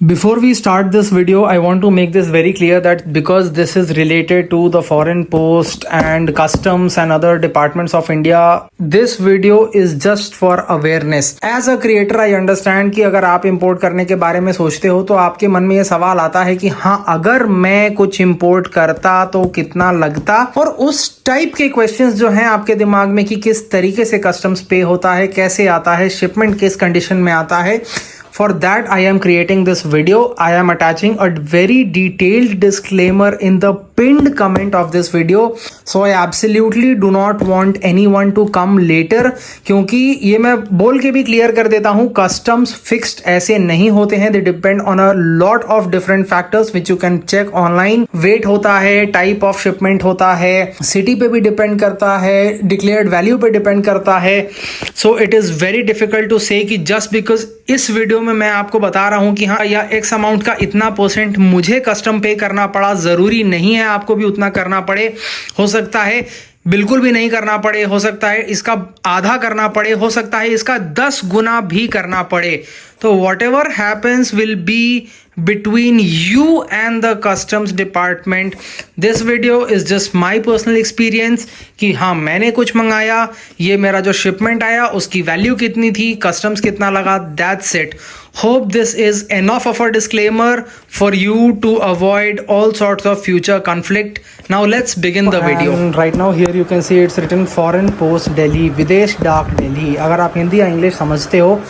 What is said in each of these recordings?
Before we start this video, I want to make this very clear that because this is related to the foreign post and customs and other departments of India, this video is just for awareness. As a creator, I understand कि अगर आप import करने के बारे में सोचते हो तो आपके मन में ये सवाल आता है कि हाँ, अगर मैं कुछ import करता तो कितना लगता, और उस टाइप के क्वेश्चंस जो हैं आपके दिमाग में कि किस तरीके से कस्टम्स पे होता है, कैसे आता है, शिपमेंट किस कंडीशन में आता है. For that, I am creating this video. I am attaching a very detailed disclaimer in the pinned comment of this video. So I absolutely do not want anyone to come later. क्योंकि ये मैं बोल के भी clear कर देता हूँ, customs fixed ऐसे नहीं होते हैं. They depend on a lot of different factors which you can check online. Weight होता है, टाइप ऑफ शिपमेंट होता है, सिटी पे भी डिपेंड करता है, डिक्लेयर्ड वैल्यू पे डिपेंड करता है. So it is very difficult to say कि जस्ट बिकॉज इस वीडियो में मैं आपको बता रहा हूं कि हाँ, या एक्स अमाउंट का इतना % मुझे कस्टम पे करना पड़ा, जरूरी नहीं है आपको भी उतना करना पड़े. हो सकता है बिल्कुल भी नहीं करना पड़े, हो सकता है इसका आधा करना पड़े, हो सकता है इसका 10 गुना भी करना पड़े. तो what ever happens will be between you and the customs department. This video is just my personal experience कि हाँ, मैंने कुछ मंगाया, ये मेरा जो शिपमेंट आया उसकी वैल्यू कितनी थी, कस्टम्स कितना लगा, that's it. Hope this is enough of a disclaimer for you to avoid all sorts of future conflict. Now let's begin the video. And right now here you can see it's written Foreign Post Delhi, विदेश डाक दिल्ली. अगर आप हिंदी या English समझते हो,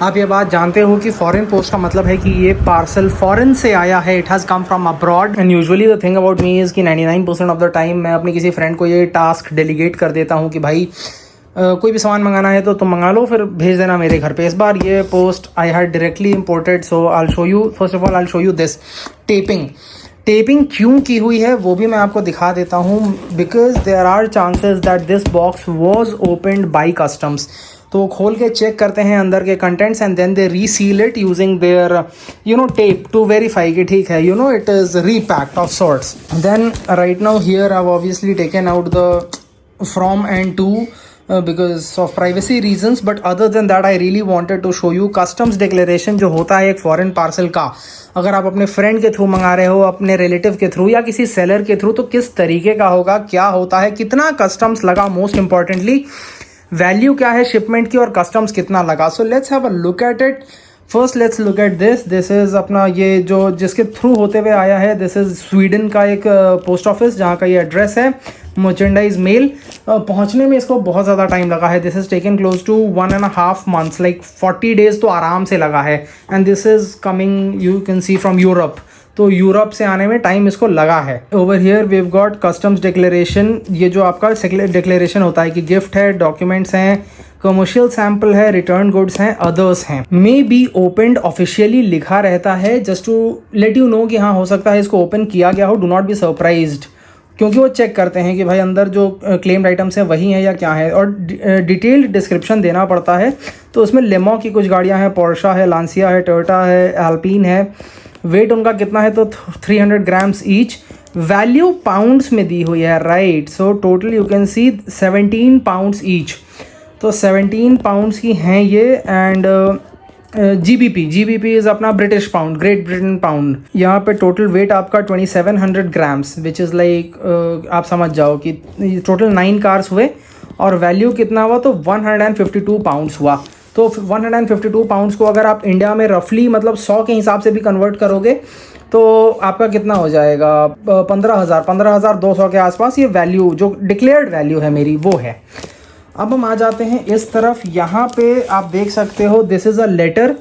आप ये बात जानते हो कि फॉरेन पोस्ट का मतलब है कि ये पार्सल फॉरेन से आया है, it has come from abroad. And usually the thing about me is कि 99% ऑफ द टाइम मैं अपनी किसी फ्रेंड को ये टास्क डेलीगेट कर देता हूँ कि भाई कोई भी सामान मंगाना है तो तुम मंगा लो, फिर भेज देना मेरे घर पे. इस बार ये post I had directly imported, so I will show you. First of all I will show you this taping क्यों की हुई है वो भी मैं आपको दिखा देता हूँ. Because there are chances that this box was opened by customs. तो वो खोल के चेक करते हैं अंदर के contents and then they reseal it using their tape to verify कि ठीक है, it is repacked of sorts. Then right now here I have obviously taken out the from and to because of privacy reasons, but other than that I really wanted to show you customs declaration जो होता है एक foreign parcel का. अगर आप अपने friend के through मंगा रहे हो, अपने रिलेटिव के थ्रू या किसी सेलर के थ्रू, तो किस तरीके का होगा, क्या होता है, कितना कस्टम्स लगा, मोस्ट इंपॉर्टेंटली वैल्यू क्या है शिपमेंट की और कस्टम्स कितना लगा. So let's have a look at it. First let's look at this is अपना ये जो जिसके थ्रू होते हुए आया है. दिस इज़ स्वीडन का एक पोस्ट ऑफिस जहाँ का ये एड्रेस है. मर्चेंडाइज मेल पहुँचने में इसको बहुत ज़्यादा टाइम लगा है. This is taken close to 1.5 months, like 40 days तो आराम से लगा है. And this is coming, you can see from Europe. तो यूरोप से आने में टाइम इसको लगा है. Over here we have got customs declaration. ये जो आपका डिक्लेरेशन होता है कि गिफ्ट है, डॉक्यूमेंट्स हैं, कमर्शियल सैंपल है, रिटर्न गुड्स हैं, अदर्स हैं, मे बी ओपनड ऑफिशियली लिखा रहता है just to let you know कि हाँ, हो सकता है इसको ओपन किया गया हो. डू नॉट बी सरप्राइज्ड, क्योंकि वो चेक करते हैं कि भाई अंदर जो क्लेम्ड आइटम्स हैं वही हैं या क्या है. और डिटेल्ड डिस्क्रिप्शन देना पड़ता है. तो उसमें लेमो की कुछ गाड़ियाँ हैं, पोर्शा है, लांसिया है, टोयोटा है, एल्पिन है. वेट उनका कितना है तो 300 grams ईच. वैल्यू पाउंड्स में दी हुई है, right. So total you can C 17 pounds each. तो 17 pounds की हैं ये. एंड GBP इज़ अपना British pound, great Britain pound. यहाँ पे टोटल वेट आपका 2700 grams, विच इज़ लाइक आप समझ जाओ कि टोटल 9 cars हुए. और वैल्यू कितना हुआ तो 152 pounds हुआ. तो 152 pounds को अगर आप इंडिया में रफली मतलब 100 के हिसाब से भी कन्वर्ट करोगे तो आपका कितना हो जाएगा, 15,200 के आसपास ये वैल्यू जो डिक्लेयर्ड वैल्यू है मेरी वो है. अब हम आ जाते हैं इस तरफ. यहाँ पे आप देख सकते हो दिस इज़ अ लेटर.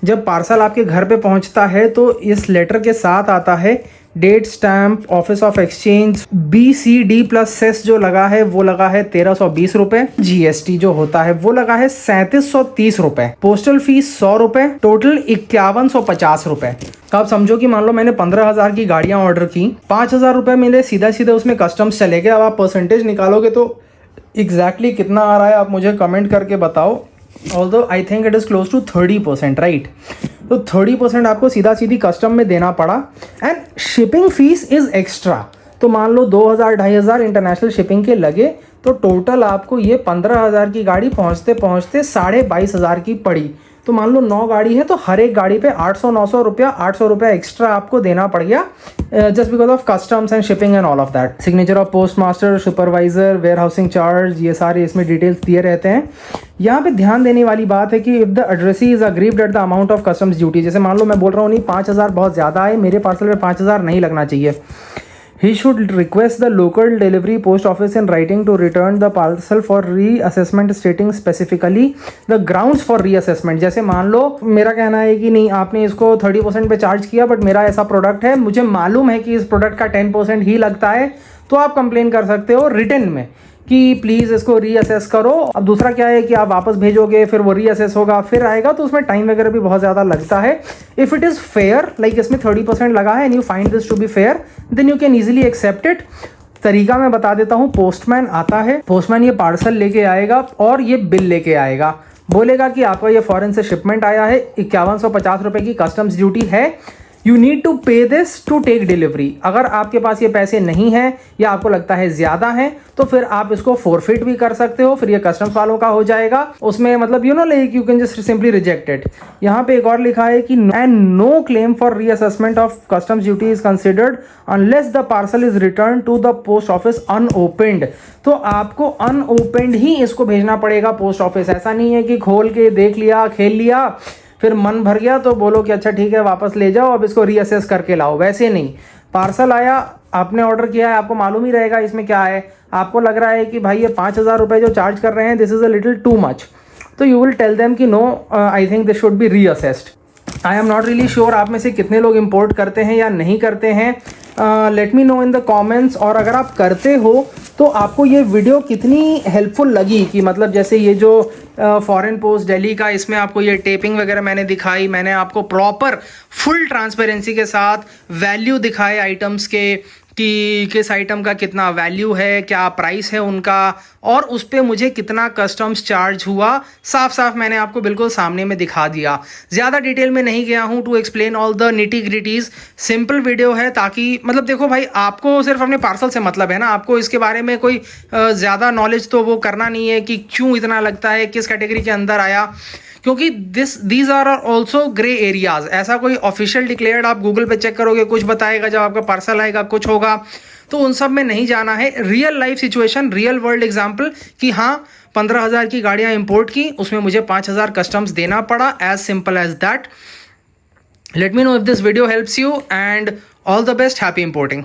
जब पार्सल आपके घर पे पहुँचता है तो इस लेटर के साथ आता है date, stamp, office of exchange, BCD plus cess जो लगा है वो लगा है 1320 रुपये. GST जो होता है वो लगा है 3730 रुपये. पोस्टल फीस 100 रुपये. टोटल 5150 रुपये. तो आप समझो कि मान लो मैंने 15,000 की गाड़ियाँ ऑर्डर की, 5,000 रुपये मेरे सीधा सीधा उसमें कस्टम्स चले गए. अब आप परसेंटेज निकालोगे तो एग्जैक्टली कितना आ रहा है आप मुझे कमेंट करके बताओ. Although I think it is close to 30%, right. तो 30% आपको सीधा सीधी कस्टम में देना पड़ा. And shipping fees is extra. तो मान लो 2,000-2,500 इंटरनेशनल शिपिंग के लगे तो टोटल आपको ये 15,000 की गाड़ी पहुँचते पहुँचते 22,500 की पड़ी. तो मान लो 9 गाड़ी है तो हर एक गाड़ी पे 800-900 रुपया 800 रुपया एक्स्ट्रा आपको देना पड़ गया just because of customs and shipping and all of that. Signature of post master, supervisor, warehousing charge, ये सारे इसमें डिटेल्स दिए रहते हैं। यहाँ पे ध्यान देने वाली बात है कि if the addressee is aggrieved at the amount of customs duty, जैसे मान लो मैं बोल रहा हूँ नहीं 5000 बहुत ज़्यादा है, मेरे पार्सल में 5000 नहीं लगना चाहिए। He should request the local delivery post office in writing to return the parcel for reassessment, stating specifically the grounds for reassessment। जैसे मान लो मेरा कहना है कि नहीं आपने इसको 30% पे चार्ज किया, बट मेरा ऐसा प्रोडक्ट है, मुझे मालूम है कि इस प्रोडक्ट का 10% ही लगता है, तो आप कंप्लेन कर सकते हो रिटर्न में कि प्लीज़ इसको रीअसेस करो। अब दूसरा क्या है कि आप वापस भेजोगे, फिर वो रीअसेस होगा, फिर आएगा, तो उसमें टाइम वगैरह भी बहुत ज़्यादा लगता है। If it is fair, like इसमें 30% लगा है and you find this to be fair, then you can easily accept it. तरीका मैं बता देता हूँ। पोस्टमैन आता है, पोस्टमैन ये पार्सल लेके आएगा और ये बिल लेके आएगा, बोलेगा कि आपका ये फॉरेन से शिपमेंट आया है, 5150 रुपये की कस्टम्स ड्यूटी है, यू नीड टू पे दिस टू टेक डिलीवरी। अगर आपके पास ये पैसे नहीं हैं या आपको लगता है ज़्यादा हैं, तो फिर आप इसको फोरफिट भी कर सकते हो, फिर ये कस्टम्स वालों का हो जाएगा। उसमें मतलब you know like you can just simply reject it. यहाँ पे एक और लिखा है कि and no claim for reassessment of customs duty is considered unless the parcel is return to the post office unopened. तो आपको अनओपेंड ही इसको भेजना पड़ेगा पोस्ट ऑफिस। ऐसा नहीं है कि खोल के देख लिया, खेल लिया, फिर मन भर गया तो बोलो कि अच्छा ठीक है वापस ले जाओ, अब इसको रीअसेस करके लाओ। वैसे नहीं, पार्सल आया, आपने ऑर्डर किया है, आपको मालूम ही रहेगा इसमें क्या है। आपको लग रहा है कि भाई ये 5000 रुपये जो चार्ज कर रहे हैं, this is a little too much, तो यू विल टेल देम कि no I think this should be reassessed. I am not really sure आप में से कितने लोग इंपोर्ट करते हैं या नहीं करते हैं, late me no in the comments. और अगर आप करते हो तो आपको ये वीडियो कितनी हेल्पफुल लगी, कि मतलब जैसे ये जो फॉरेन पोस्ट दिल्ली का, इसमें आपको ये टेपिंग वगैरह मैंने दिखाई, मैंने आपको प्रॉपर फुल ट्रांसपेरेंसी के साथ वैल्यू दिखाए आइटम्स के, कि किस आइटम का कितना वैल्यू है, क्या प्राइस है उनका, और उस पर मुझे कितना कस्टम्स चार्ज हुआ, साफ साफ मैंने आपको बिल्कुल सामने में दिखा दिया। ज़्यादा डिटेल में नहीं गया हूँ to explain all the nitty gritties. Simple video है, ताकि मतलब देखो भाई, आपको सिर्फ अपने पार्सल से मतलब है ना, आपको इसके बारे में कोई ज़्यादा नॉलेज तो वो करना नहीं है कि क्यों इतना लगता है, किस कैटेगरी के अंदर आया, क्योंकि these are also grey areas. ऐसा कोई ऑफिशियल डिक्लेयर्ड आप गूगल पे चेक करोगे कुछ बताएगा, जब आपका पार्सल आएगा कुछ होगा, तो उन सब में नहीं जाना है। Real life situation, real world example कि हाँ 15,000 की गाड़ियां इंपोर्ट की, उसमें मुझे 5,000 कस्टम्स देना पड़ा, as simple as that. Let me know if this video helps you and all the best, happy importing.